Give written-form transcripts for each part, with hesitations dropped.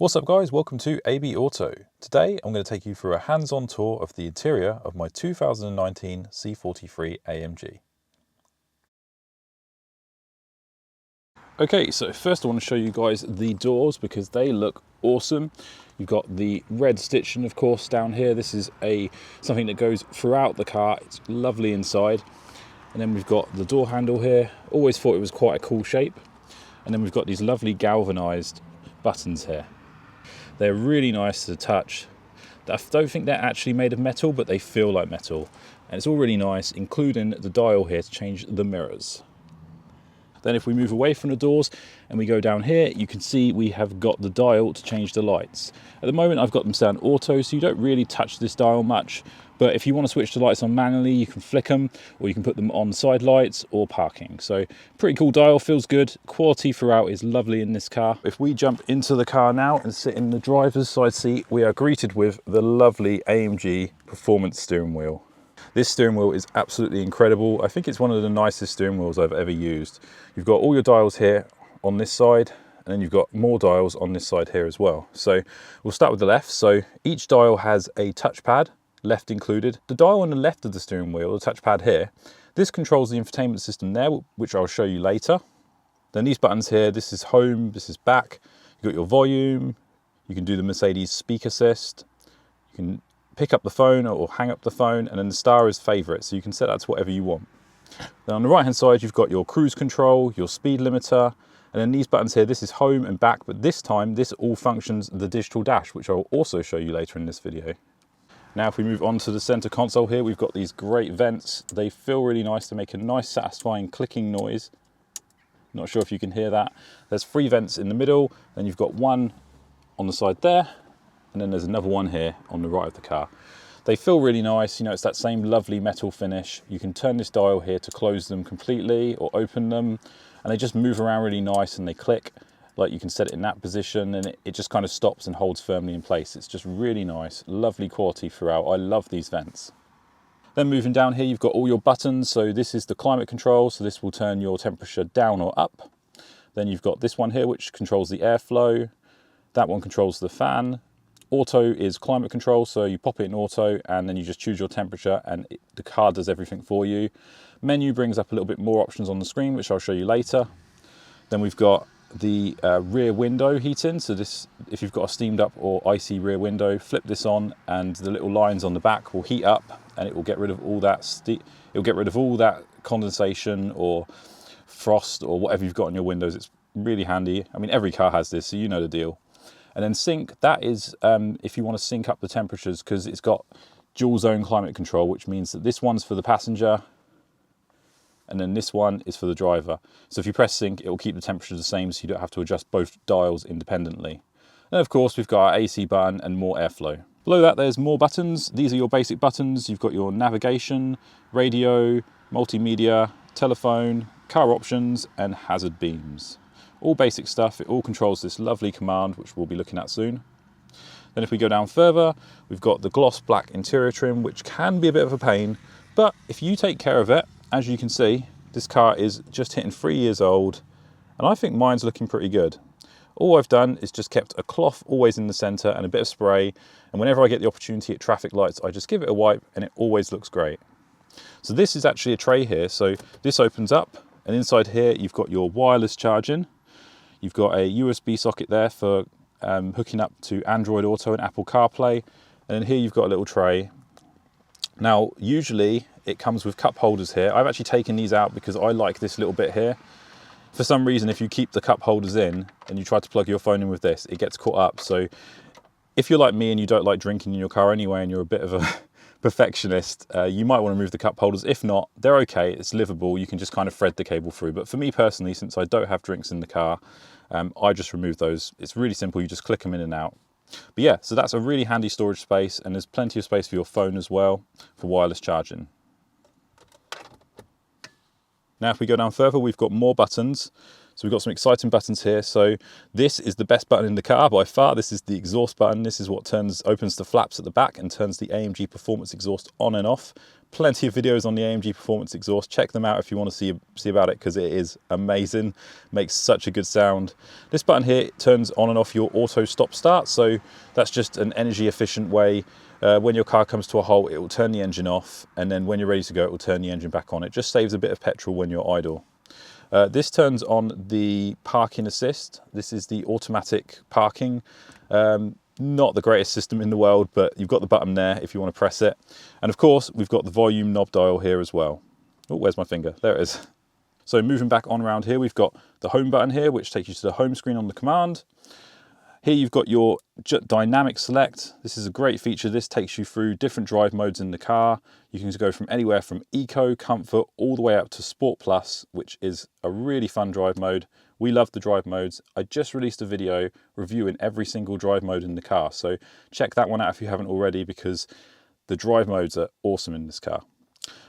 What's up guys, welcome to ABAUTO. Today I'm going to take you through a hands-on tour of the interior of my 2019 C43 AMG. Okay, so first I want to show you guys the doors because they look awesome. You've got the red stitching of course down here. This is something that goes throughout the car. It's lovely inside. And then we've got the door handle here. Always thought it was quite a cool shape. And then we've got these lovely galvanized buttons here. They're really nice to touch. I don't think they're actually made of metal, but they feel like metal. And it's all really nice, including the dial here to change the mirrors. Then if we move away from the doors and we go down here, you can see we have got the dial to change the lights. At the moment, I've got them set on auto, so you don't really touch this dial much. But if you want to switch the lights on manually, you can flick them, or you can put them on side lights or parking. So pretty cool dial, feels good. Quality throughout is lovely in this car. If we jump into the car now and sit in the driver's side seat, we are greeted with the lovely AMG Performance steering wheel. This steering wheel is absolutely incredible. I think it's one of the nicest steering wheels I've ever used. You've got all your dials here on this side, and then you've got more dials on this side here as well. So we'll start with the left. So each dial has a touchpad, left included. The dial on the left of the steering wheel, the touchpad here, this controls the infotainment system there, which I'll show you later. Then these buttons here, this is home, this is back. You've got your volume, you can do the Mercedes speak assist, you can pick up the phone or hang up the phone, and then the star is favorite, so you can set that to whatever you want. Then on the right hand side, you've got your cruise control, your speed limiter, and then these buttons here, this is home and back, but this time this all functions the digital dash, which I'll also show you later in this video. Now if we move on to the center console here, we've got these great vents. They feel really nice, to make a nice satisfying clicking noise. Not sure if you can hear that. There's 3 vents in the middle, then you've got one on the side there, and then there's another one here on the right of the car. They feel really nice, you know, it's that same lovely metal finish. You can turn this dial here to close them completely or open them, and they just move around really nice and they click. Like you can set it in that position and it just kind of stops and holds firmly in place. It's just really nice, lovely quality throughout. I love these vents. Then moving down here, you've got all your buttons. So this is the climate control, so this will turn your temperature down or up. Then you've got this one here, which controls the airflow. That one controls the fan. Auto is climate control, so you pop it in auto and then you just choose your temperature and the car does everything for you. Menu brings up a little bit more options on the screen, which I'll show you later. Then we've got the rear window heating. So this, if you've got a steamed up or icy rear window, flip this on and the little lines on the back will heat up and it will get rid of all that it'll get rid of all that condensation or frost or whatever you've got on your windows. It's really handy. I mean, every car has this, so you know the deal. And then sync, that is if you want to sync up the temperatures, because it's got dual zone climate control, which means that this one's for the passenger and then this one is for the driver. So if you press sync, it will keep the temperature the same, so you don't have to adjust both dials independently. And of course, we've got our AC button and more airflow. Below that, there's more buttons. These are your basic buttons. You've got your navigation, radio, multimedia, telephone, car options, and hazard beams. All basic stuff. It all controls this lovely command, which we'll be looking at soon. Then if we go down further, we've got the gloss black interior trim, which can be a bit of a pain, but if you take care of it, as you can see, this car is just hitting 3 years old, and I think mine's looking pretty good. All I've done is just kept a cloth always in the center and a bit of spray, and whenever I get the opportunity at traffic lights, I just give it a wipe and it always looks great. So this is actually a tray here, so this opens up, and inside here you've got your wireless charging. You've got a USB socket there for hooking up to Android Auto and Apple CarPlay, and then here you've got a little tray. Now, usually it comes with cup holders here. I've actually taken these out because I like this little bit here. For some reason, if you keep the cup holders in and you try to plug your phone in with this, it gets caught up. So if you're like me and you don't like drinking in your car anyway and you're a bit of a perfectionist, you might want to remove the cup holders. If not, they're okay, it's livable. You can just kind of thread the cable through. But for me personally, since I don't have drinks in the car, I just remove those. It's really simple, you just click them in and out. But yeah, so that's a really handy storage space, and there's plenty of space for your phone as well for wireless charging. Now if we go down further, we've got more buttons. So So we've got some exciting buttons here. So this is the best button in the car by far. This is the exhaust button. This is what opens the flaps at the back and turns the AMG Performance exhaust on and off. Plenty of videos on the AMG Performance exhaust. Check them out if you want to see about it, because it is amazing. Makes such a good sound. This button here turns on and off your auto stop start. So that's just an energy efficient way. When your car comes to a halt, it will turn the engine off, and then when you're ready to go, it will turn the engine back on. It just saves a bit of petrol when you're idle. This turns on the parking assist. This is the automatic parking. Not the greatest system in the world, but you've got the button there if you want to press it. And of course, we've got the volume knob dial here as well. Oh, where's my finger? There it is. So moving back on around here, we've got the home button here, which takes you to the home screen on the command. Here you've got your dynamic select. This is a great feature. This takes you through different drive modes in the car. You can go from anywhere from Eco, Comfort, all the way up to Sport Plus, which is a really fun drive mode. We love the drive modes. I just released a video reviewing every single drive mode in the car. So check that one out if you haven't already, because the drive modes are awesome in this car.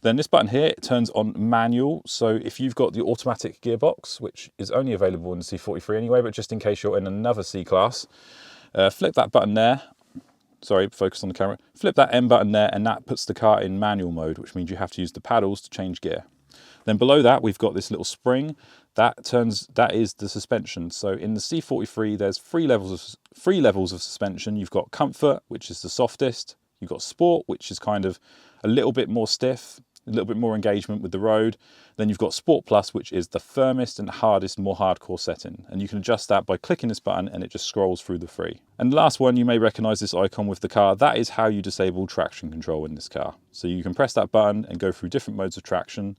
Then this button here, it turns on manual. So if you've got the automatic gearbox, which is only available in the C43 anyway, but just in case you're in another C-Class, flip that button there. Sorry, focus on the camera. Flip that M button there, and that puts the car in manual mode, which means you have to use the paddles to change gear. Then below that, we've got this little spring. That is the suspension. So in the C43, there's three levels of suspension. You've got Comfort, which is the softest. You've got Sport, which is kind of a little bit more stiff, a little bit more engagement with the road. Then you've got Sport Plus, which is the firmest and hardest, more hardcore setting. And you can adjust that by clicking this button, and it just scrolls through the three. And the last one, you may recognize this icon with the car. That is how you disable traction control in this car. So you can press that button and go through different modes of traction,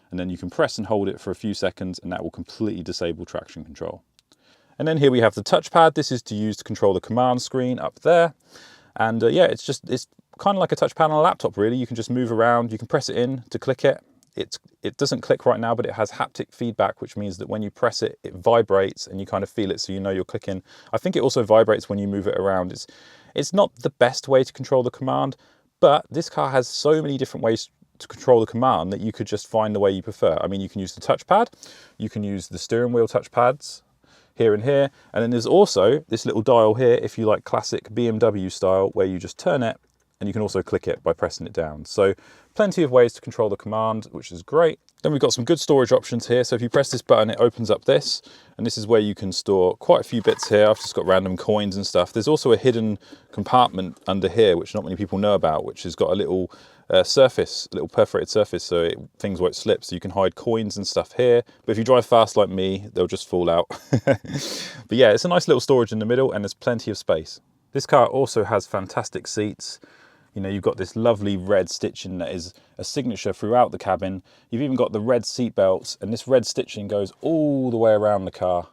and then you can press and hold it for a few seconds, and that will completely disable traction control. And then here we have the touchpad. This is to use to control the command screen up there. And yeah, it's kind of like a touchpad on a laptop, really. You can just move around. You can press it in to click it. It doesn't click right now, but it has haptic feedback, which means that when you press it, it vibrates and you kind of feel it, so you know you're clicking. I think it also vibrates when you move it around. It's not the best way to control the command, but this car has so many different ways to control the command that you could just find the way you prefer. I mean, you can use the touchpad, you can use the steering wheel touchpads here and here, and then there's also this little dial here if you like classic BMW style, where you just turn it, and you can also click it by pressing it down. So plenty of ways to control the command, which is great. Then we've got some good storage options here. So if you press this button, it opens up this, and this is where you can store quite a few bits here. I've just got random coins and stuff. There's also a hidden compartment under here, which not many people know about, which has got a little surface, a little perforated surface, so things won't slip. So you can hide coins and stuff here. But if you drive fast like me, they'll just fall out. But yeah, it's a nice little storage in the middle, and there's plenty of space. This car also has fantastic seats. You know, you've got this lovely red stitching that is a signature throughout the cabin. You've even got the red seat belts, and this red stitching goes all the way around the car,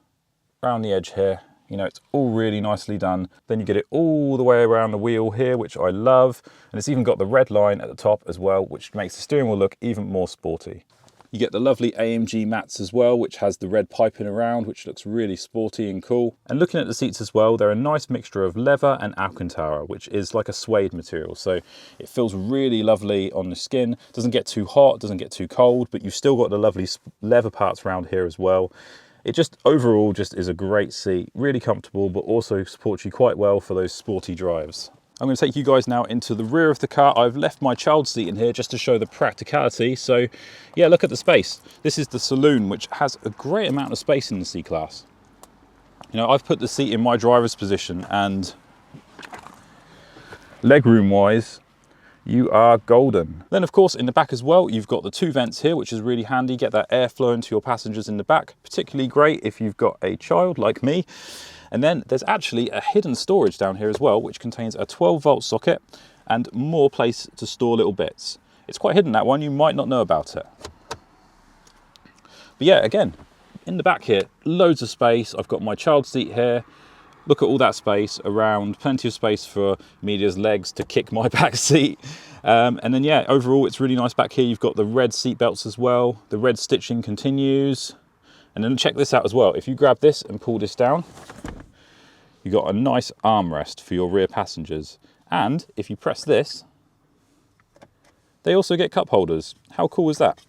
around the edge here. You know, it's all really nicely done. Then you get it all the way around the wheel here, which I love. And it's even got the red line at the top as well, which makes the steering wheel look even more sporty. You get the lovely AMG mats as well, which has the red piping around, which looks really sporty and cool. And looking at the seats as well, they're a nice mixture of leather and Alcantara, which is like a suede material. So it feels really lovely on the skin. Doesn't get too hot, doesn't get too cold, but you've still got the lovely leather parts around here as well. It just overall just is a great seat, really comfortable, but also supports you quite well for those sporty drives. I'm going to take you guys now into the rear of the car. I've left my child seat in here just to show the practicality. So yeah, look at the space. This is the saloon, which has a great amount of space in the C-Class. You know, I've put the seat in my driver's position, and legroom wise, you are golden. Then of course in the back as well, you've got the two vents here, which is really handy. Get that airflow into your passengers in the back, particularly great if you've got a child like me. And then there's actually a hidden storage down here as well, which contains a 12-volt socket and more place to store little bits. It's quite hidden, that one. You might not know about it. But yeah, again, in the back here, loads of space. I've got my child seat here. Look at all that space around, plenty of space for Media's legs to kick my back seat. And then yeah, overall, it's really nice back here. You've got the red seat belts as well. The red stitching continues. And then check this out as well. If you grab this and pull this down, you've got a nice armrest for your rear passengers. And if you press this, they also get cup holders. How cool is that?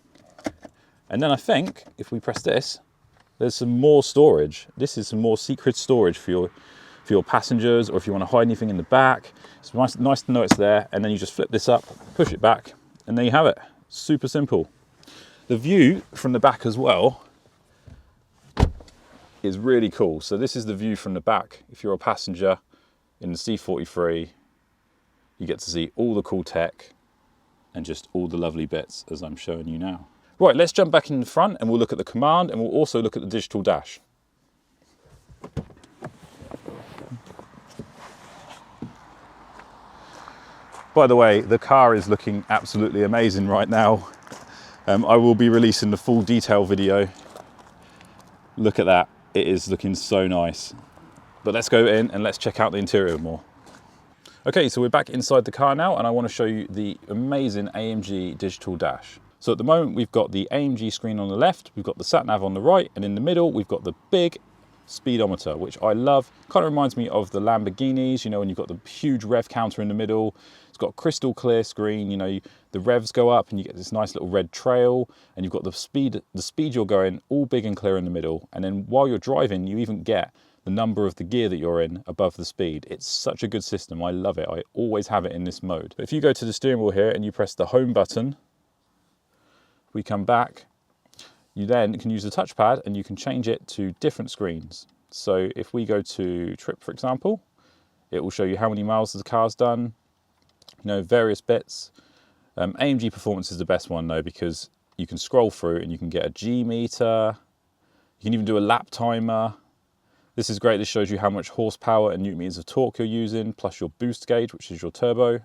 And then I think if we press this, there's some more storage. This is some more secret storage for your passengers, or if you want to hide anything in the back. It's nice to know it's there, and then you just flip this up, push it back, and there you have it. Super simple. The view from the back as well is really cool. So this is the view from the back. If you're a passenger in the C43, you get to see all the cool tech and just all the lovely bits as I'm showing you now. Right, let's jump back in the front and we'll look at the command, and we'll also look at the digital dash. By the way, the car is looking absolutely amazing right now. I will be releasing the full detail video. Look at that, it is looking so nice. But let's go in and let's check out the interior more. Okay, so we're back inside the car now, and I want to show you the amazing AMG digital dash. So at the moment we've got the AMG screen on the left, we've got the sat nav on the right, and in the middle we've got the big speedometer, which I love. Kind of reminds me of the Lamborghinis, you know, when you've got the huge rev counter in the middle. It's got a crystal clear screen, you know, the revs go up and you get this nice little red trail, and you've got the speed you're going all big and clear in the middle. And then while you're driving, you even get the number of the gear that you're in above the speed. It's such a good system. I love it. I always have it in this mode. But if you go to the steering wheel here and you press the home button, we come back, you then can use the touchpad and you can change it to different screens. So if we go to trip, for example, it will show you how many miles the car's done, you know, various bits. AMG Performance is the best one though, because you can scroll through and you can get a G meter, you can even do a lap timer. This is great. This shows you how much horsepower and newton meters of torque you're using, plus your boost gauge, which is your turbo.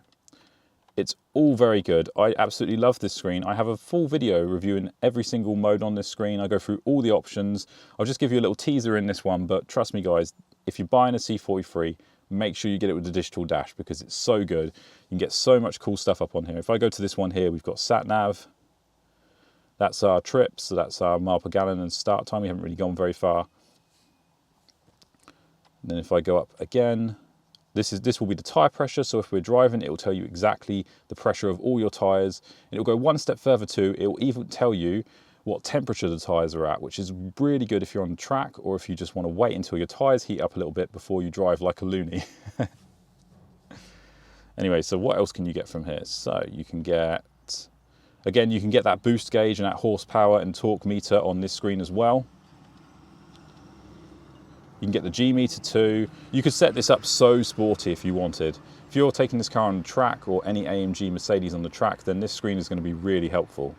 It's all very good. I absolutely love this screen. I have a full video reviewing every single mode on this screen. I go through all the options. I'll just give you a little teaser in this one, but trust me guys, if you're buying a C43, make sure you get it with the digital dash, because it's so good. You can get so much cool stuff up on here. If I go to this one here, we've got sat nav. That's our trips, so that's our mile per gallon and start time. We haven't really gone very far. And then if I go up again, this will be the tyre pressure. So if we're driving, it will tell you exactly the pressure of all your tyres. It will go one step further too. It will even tell you what temperature the tyres are at, which is really good if you're on the track, or if you just want to wait until your tyres heat up a little bit before you drive like a loony. Anyway, so what else can you get from here? So you can get, again, you can get that boost gauge and that horsepower and torque meter on this screen as well. You can get the G meter too. You could set this up so sporty if you wanted. If you're taking this car on the track, or any AMG Mercedes on the track, then this screen is going to be really helpful.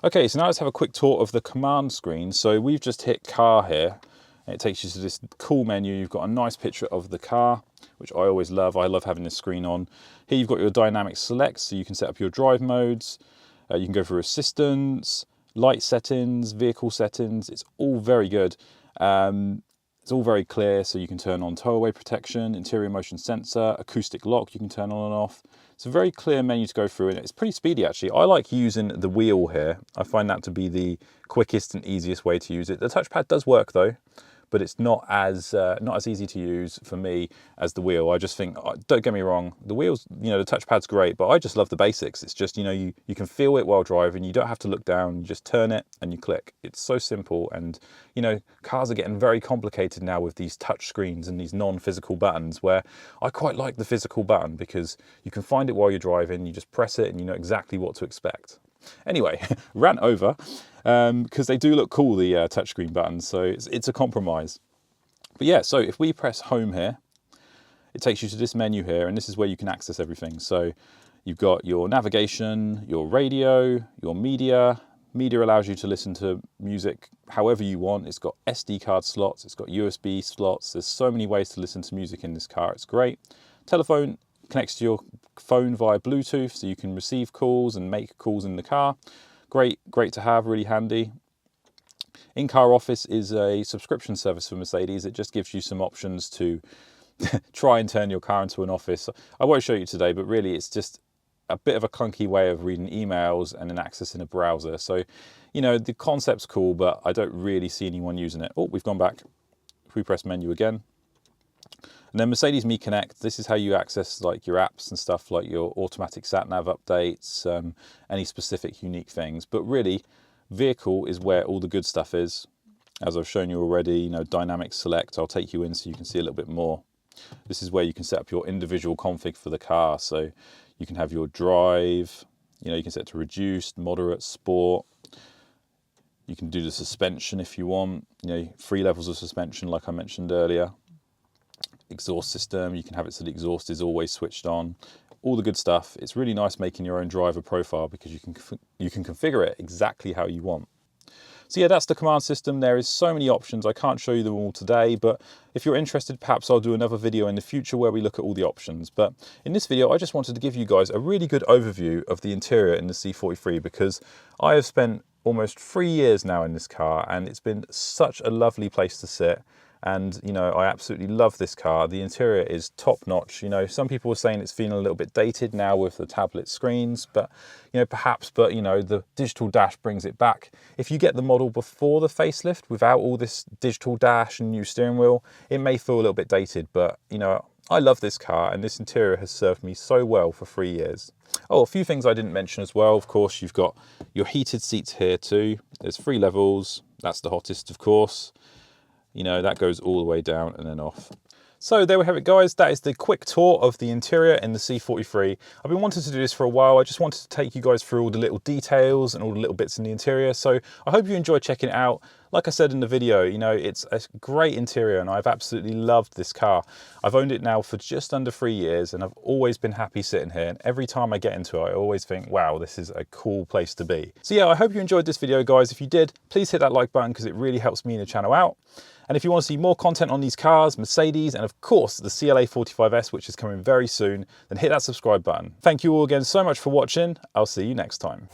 Okay, so now let's have a quick tour of the command screen. So we've just hit car here, and it takes you to this cool menu. You've got a nice picture of the car, which I always love. I love having this screen on. Here you've got your dynamic select, so you can set up your drive modes. You can go through assistance, light settings, vehicle settings. It's all very good. It's all very clear, so you can turn on tow-away protection, interior motion sensor, acoustic lock you can turn on and off. It's a very clear menu to go through, and it's pretty speedy actually. I like using the wheel here. I find that to be the quickest and easiest way to use it. The touchpad does work though, but it's not as easy to use for me as the wheel. I just think, don't get me wrong, the wheels, you know, the touchpad's great, but I just love the basics. It's just, you know, you can feel it while driving. You don't have to look down, you just turn it and you click. It's so simple. And, you know, cars are getting very complicated now with these touch screens and these non-physical buttons, where I quite like the physical button because you can find it while you're driving, you just press it and you know exactly what to expect. Anyway, rant over, because they do look cool, the touchscreen buttons, so it's a compromise. But yeah, so if we press home here, it takes you to this menu here, and this is where you can access everything. So you've got your navigation, your radio, your media. Media allows you to listen to music however you want. It's got SD card slots, it's got USB slots. There's so many ways to listen to music in this car. It's great. Telephone connects to your phone via Bluetooth, so you can receive calls and make calls in the car. Great to have, really handy. In-car office is a subscription service for Mercedes. It just gives you some options to try and turn your car into an office. I won't show you today, but really it's just a bit of a clunky way of reading emails and then accessing a browser. So, you know, the concept's cool, but I don't really see anyone using it. Oh, we've gone back. If we press menu again. And then Mercedes Me Connect, this is how you access like your apps and stuff, like your automatic sat nav updates, any specific unique things. But really, vehicle is where all the good stuff is. As I've shown you already, you know, dynamic select, I'll take you in so you can see a little bit more. This is where you can set up your individual config for the car. So you can have your drive, you know, you can set it to reduced, moderate, sport. You can do the suspension if you want, you know, 3 levels of suspension like I mentioned earlier. Exhaust system, you can have it so the exhaust is always switched on. All the good stuff. It's really nice making your own driver profile because you can configure it exactly how you want. So yeah, that's the command system. There is so many options. I can't show you them all today, but if you're interested, perhaps I'll do another video in the future where we look at all the options. But in this video, I just wanted to give you guys a really good overview of the interior in the C43 because I have spent almost 3 years now in this car and it's been such a lovely place to sit. And, you know, I absolutely love this car. The interior is top notch. You know, some people are saying it's feeling a little bit dated now with the tablet screens, but, you know, perhaps, but, you know, the digital dash brings it back. If you get the model before the facelift, without all this digital dash and new steering wheel, it may feel a little bit dated, but, you know, I love this car and this interior has served me so well for 3 years. Oh, a few things I didn't mention as well. Of course, you've got your heated seats here too. There's 3 levels. That's the hottest, of course. You know, that goes all the way down and then off. So there we have it, guys. That is the quick tour of the interior in the C43. I've been wanting to do this for a while. I just wanted to take you guys through all the little details and all the little bits in the interior. So I hope you enjoyed checking it out. Like I said in the video, you know, it's a great interior and I've absolutely loved this car. I've owned it now for just under 3 years and I've always been happy sitting here. And every time I get into it, I always think, wow, this is a cool place to be. So yeah, I hope you enjoyed this video, guys. If you did, please hit that like button because it really helps me and the channel out. And if you want to see more content on these cars, Mercedes, and of course the CLA 45S, which is coming very soon, then hit that subscribe button. Thank you all again so much for watching. I'll see you next time.